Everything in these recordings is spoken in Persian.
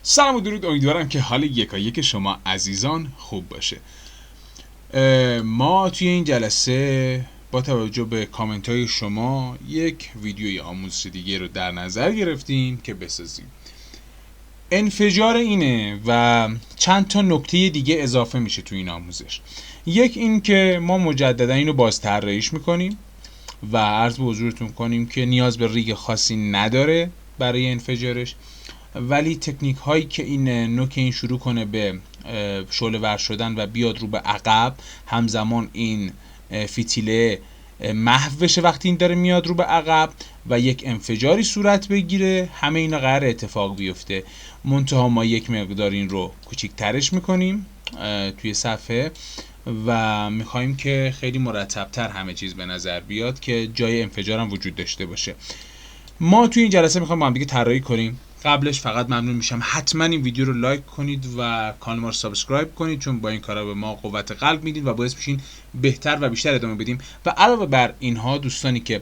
سلام و درود، امیدوارم که حال یکایک شما عزیزان خوب باشه. ما توی این جلسه با توجه به کامنت های شما یک ویدیوی آموزش دیگه رو در نظر گرفتیم که بسازیم. انفجار اینه و چند تا نکته دیگه اضافه میشه توی این آموزش. یک این که ما مجددا اینو باز طراحیش میکنیم و عرض به حضورتون کنیم که نیاز به ریگ خاصی نداره برای انفجارش، ولی تکنیک هایی که این نوک این شروع کنه به شعله ور شدن و بیاد رو به عقب، همزمان این فتیله محو بشه وقتی این داره میاد رو به عقب و یک انفجاری صورت بگیره، همه اینا قرار اتفاق بیفته. منتها ما یک مقدار این رو کوچیک‌ترش میکنیم توی صفحه و میخوایم که خیلی مرتب‌تر همه چیز به نظر بیاد که جای انفجار هم وجود داشته باشه. ما توی این جلسه میخوایم با هم دیگه طراحی کنیم. قبلش فقط ممنون میشم حتما این ویدیو رو لایک کنید و کانال ما رو سابسکرایب کنید، چون با این کارا به ما قوت قلب میدید و باعث میشین بهتر و بیشتر ادامه بدیم. و علاوه بر اینها، دوستانی که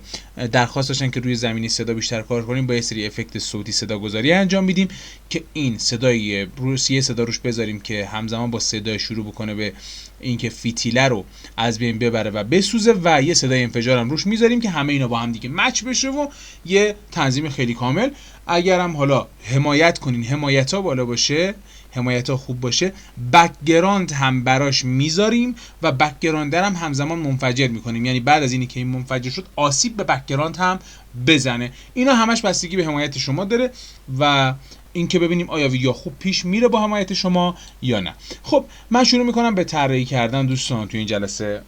درخواست داشتن که روی زمینه صدا بیشتر کار کنیم، با یه سری افکت صوتی صدا گذاری انجام میدیم که این صدای روسیه صدا روش بذاریم که همزمان با صدا شروع بکنه به اینکه فتیله رو از بین ببره و بسوزه، و یه صدای انفجار هم روش میذاریم که همه اینا با هم دیگه مچ بشه و یه تنظیم خیلی کامل. اگرم حالا حمایت کنین، حمایت ها بالا باشه، حمایت ها خوب باشه، بک‌گراند هم براش میذاریم و بک‌گراند هم همزمان منفجر میکنیم، یعنی بعد از اینی که این منفجر شد آسیب به بک‌گراند هم بزنه. اینا همش بستگی به حمایت شما داره و اینکه ببینیم آیا ویدیو خوب پیش میره با حمایت شما یا نه. خب من شروع میکنم به طراحی کردن. دوستان توی این جلسه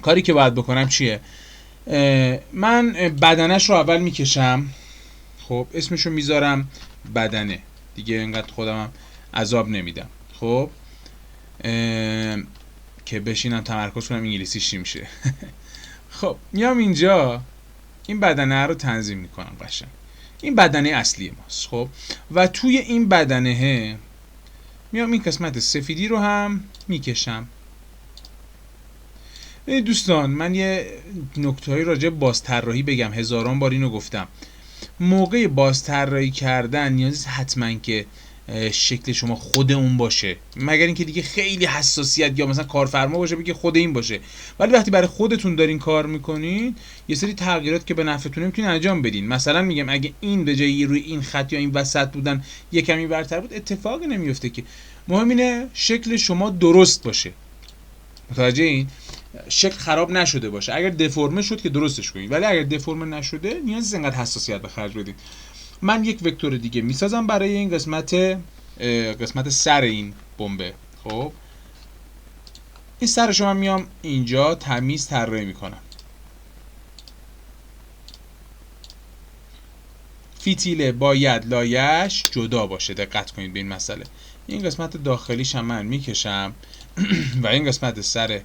کاری که باید بکنم چیه؟ من بدنش رو اول میکشم. خب اسمشو میذارم بدنه دیگه، اینقدر خودم هم عذاب نمیدم. خب که بشینم تمرکز کنم انگلیسیش چی میشه. خب میام اینجا این بدنه رو تنظیم میکنم قشنگ. این بدنه اصلی ماست. خب و توی این بدنه میام این قسمت سفیدی رو هم میکشم. دوستان من یه نکته‌ای راجع به بازطراحی بگم، هزاران بار اینو گفتم. موقع بازطراحی کردن نیازی حتما که شکل شما خود اون باشه، مگر اینکه دیگه خیلی حساسیت یا مثلا کارفرما باشه بگه خود این باشه. ولی وقتی برای خودتون دارین کار میکنین، یه سری تغییرات که به نفعتونه میتونین انجام بدین. مثلا میگم اگه این به جای روی این خط یا این وسط بودن یه کمی برتر بود، اتفاقی نمیفته که. مهم اینه شکل شما درست باشه. متوجه این؟ شکل خراب نشده باشه. اگر دفرمه شد که درستش کنید، ولی اگر دفرمه نشده نیاز اینقدر حساسیت به خرج بدید. من یک وکتور دیگه میسازم برای این قسمت سر این بمبه. خب این سرشو من میام اینجا تمیز طراحی میکنم. فتیله باید لایش جدا باشه، دقت کنید به این مسئله. این قسمت داخلیش هم من میکشم و این قسمت سر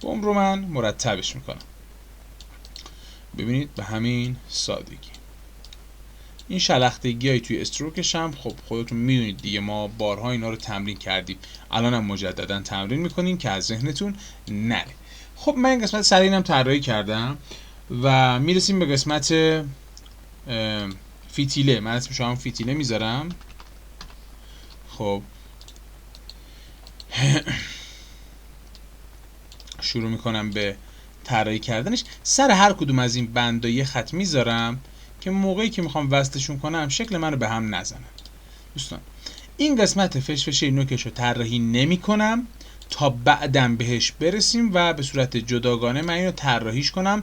بمب رو من مرتبش میکنم. ببینید به همین سادگی. این شلختگی های توی استروکش هم خب خودتون میدونید دیگه، ما بارها اینا رو تمرین کردیم، الان هم مجددا تمرین میکنیم که از ذهنتون نره. خب من این قسمت سر اینم طراحی کردم و میرسیم به قسمت فتیله. من اسمش هم فتیله میذارم. خب شروع میکنم به طراحی کردنش. سر هر کدوم از این بندا یه خط میذارم که موقعی که میخوام وصلشون کنم شکل منو به هم نزنن. دوستان این قسمت فشفشه نوکش رو طراحی نمی کنم تا بعدم بهش برسیم و به صورت جداگانه من اینو طراحیش کنم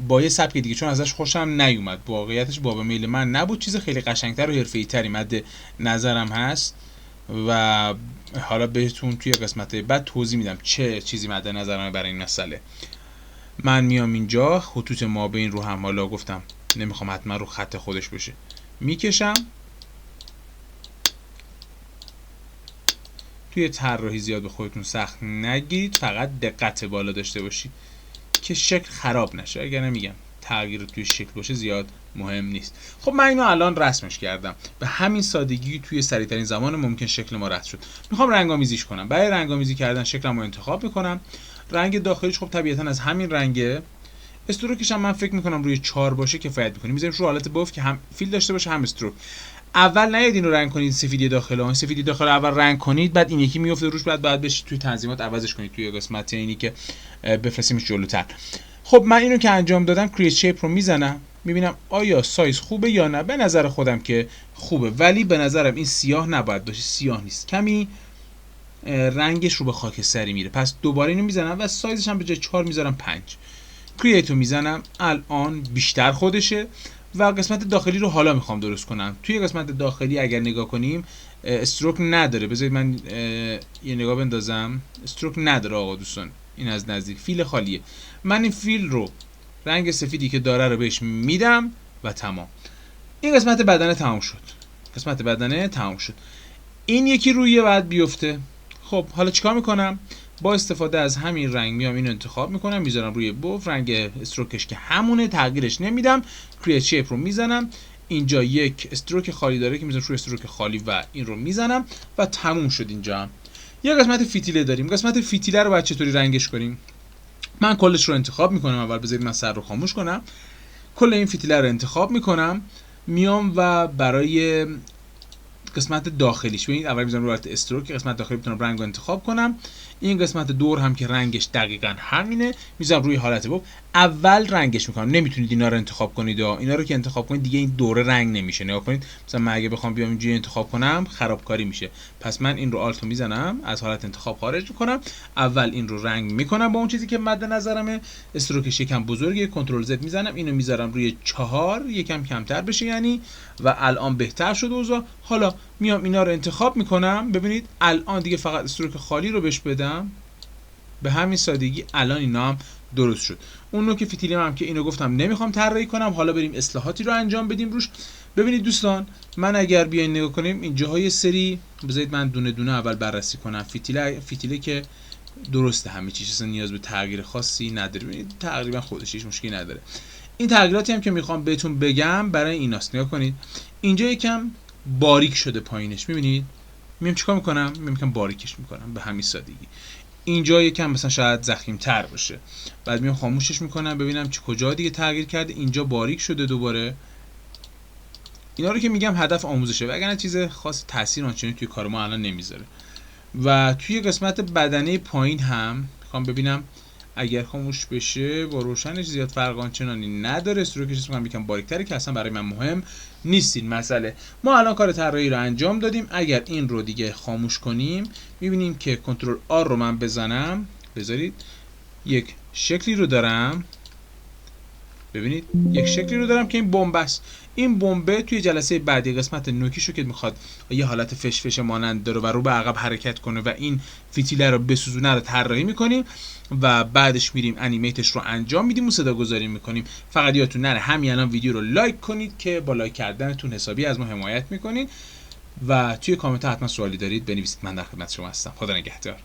با یه سبک دیگه، چون ازش خوشم نیومد. واقعیتش باب میل من نبود، چیز خیلی قشنگتر و حرفه‌ای‌تری مد نظرم هست و حالا بهتون توی قسمت بعد توضیح میدم چه چیزی مد نظرمه برای این مسئله. من میام اینجا خطوط مابین رو هم، حالا گفتم نمیخوام حتما رو خط خودش باشه، میکشم. توی طراحی زیاد به خودتون سخت نگیرید، فقط دقت بالا داشته باشید که شکل خراب نشه. اگر نمیگم تغییر توی شکل باشه زیاد مهم نیست. خب من اینو الان رسمش کردم به همین سادگی، توی سریعترین زمان ممکن شکل ما رسم شد. میخوام رنگامیزیش کنم. برای رنگامیزی کردن شکلمو رو انتخاب میکنم. رنگ داخلیش خب طبیعتا از همین رنگه. استروکش هم من فکر میکنم روی 4 باشه کفایت میکنه. میذاریم رو حالت باف که هم فیل داشته باشه هم استروک. اول نیاید این رو رنگ کنید سفیدی داخل اون، سفیدی داخل اول رنگ کنید، بعد این یکی میفته روش، بعد بشید توی تنظیمات عوضش کنید توی قسمت اینی که بفرستیمش جلوتر. خب من اینو که انجام دادم کرییت شیپ رو میزنم، میبینم آیا سایز خوبه یا نه. به نظر خودم که خوبه، ولی به نظرم این سیاه نباید باشه، سیاه نیست، کمی رنگش رو به خاکستری میره. پس دوباره اینو میزنم و سایزش هم به جای 4 میذارم 5. کرییت رو میزنم، الان بیشتر خودشه و قسمت داخلی رو حالا میخوام درست کنم. توی قسمت داخلی اگر نگاه کنیم استروک نداره. بذارید من یه نگاه بندازم. استروک نداره آقا دوستان، این از نزدیک فیل خالیه. من این فیل رو رنگ سفیدی که داره رو بهش میدم و تمام. این قسمت بدنه تمام شد. قسمت بدنه تمام شد. این یکی روی بعد بیفته. خب حالا چیکار میکنم؟ با استفاده از همین رنگ میام اینو انتخاب میکنم، میذارم روی بوف، رنگ استروکش که همونه، تغییرش نمیدم. کرییت شیپ رو میزنم، اینجا یک استروک خالی داره که میذارم روی استروک خالی و این رو میزنم و تموم شد. اینجا هم یه قسمت فتیله داریم. قسمت فتیله رو باید چطوری رنگش کنیم؟ من کلش رو انتخاب میکنم. اول بذارید من سر رو خاموش کنم. کل این فتیله رو انتخاب میکنم، میام و برای قسمت داخلیش ببینید اول میذارم روی استروک، قسمت داخلی میتونم رنگ رو انتخاب کنم. این قسمت دور هم که رنگش دقیقاً همینه میذارم روی حالت بوب. اول رنگش میکنم. نمیتونید اینا رو انتخاب کنید، اینا رو که انتخاب کنید دیگه این دوره رنگ نمیشه. نگاه کنید مثلا من اگه بخوام بیام اینجوری انتخاب کنم خرابکاری میشه. پس من این رو آلت میزنم، از حالت انتخاب خارج میکنم. اول این رو رنگ میکنم با اون چیزی که مد نظرمه. استروکش یکم بزرگه، کنترل زد میزنم، اینو میذارم روی 4 یکم کمتر بشه یعنی، و الان بهتر شد اوضاع. حالا میام اینا رو انتخاب میکنم. ببینید الان دیگه فقط استروک خالی رو بهش بدم، به همین سادگی الان اینا هم درست شد. اون نوک فتیلی هم که اینو گفتم نمیخوام طراحی کنم، حالا بریم اصلاحاتی رو انجام بدیم روش. ببینید دوستان، من اگر بیاین نگاه کنیم اینجاها یه سری، بذارید من دونه دونه اول بررسی کنم. فتیله که درسته همه چیز، اصلا نیاز به تغییر خاصی نداره. ببینید تقریبا خودش هیچ مشکلی نداره. این تغییراتی هم که میخوام بهتون بگم برای ایناست. نگاه کنید اینجا یکم باریک شده پایینش، میبینید؟ میام چیکار میکنم؟ میام باریکش میکنم به همین سادگی. اینجا یکم مثلا شاید ضخیم‌تر باشه، بعد میام خاموشش میکنم ببینم کجا دیگه تغییر کرده. اینجا باریک شده دوباره. اینا رو که میگم هدف آموزشه، وگرنه چیز خاص تاثیر آنچنانی توی کار ما الان نمیذاره. و توی قسمت بدنه پایین هم میخوام ببینم اگر خاموش بشه با روشنش زیاد فرق آنچنانی نداره. استروکش رو یکم باریک‌تره که اصلا برای من مهم نیست این مسئله. ما الان کار طراحی رو انجام دادیم. اگر این رو دیگه خاموش کنیم میبینیم که کنترل آر رو من بزنم، بذارید یک شکلی رو دارم. ببینید یک شکلی رو دارم که این بمب است. این بمبه توی جلسه بعدی قسمت نوکیشو که میخواد یه حالت فش مانند داره و رو به عقب حرکت کنه و این فتیله رو بسوزونه رو طراحی میکنیم و بعدش میریم انیمیتش رو انجام میدیم و صدا گذاری میکنیم. فقط یادتون نره همین الان ویدیو رو لایک کنید که با لایک کردنتون حسابی از ما حمایت میکنید و توی کامنت حتما سوالی دارید بنویسید، من در خدمت شما هستم. خدا نگهدار.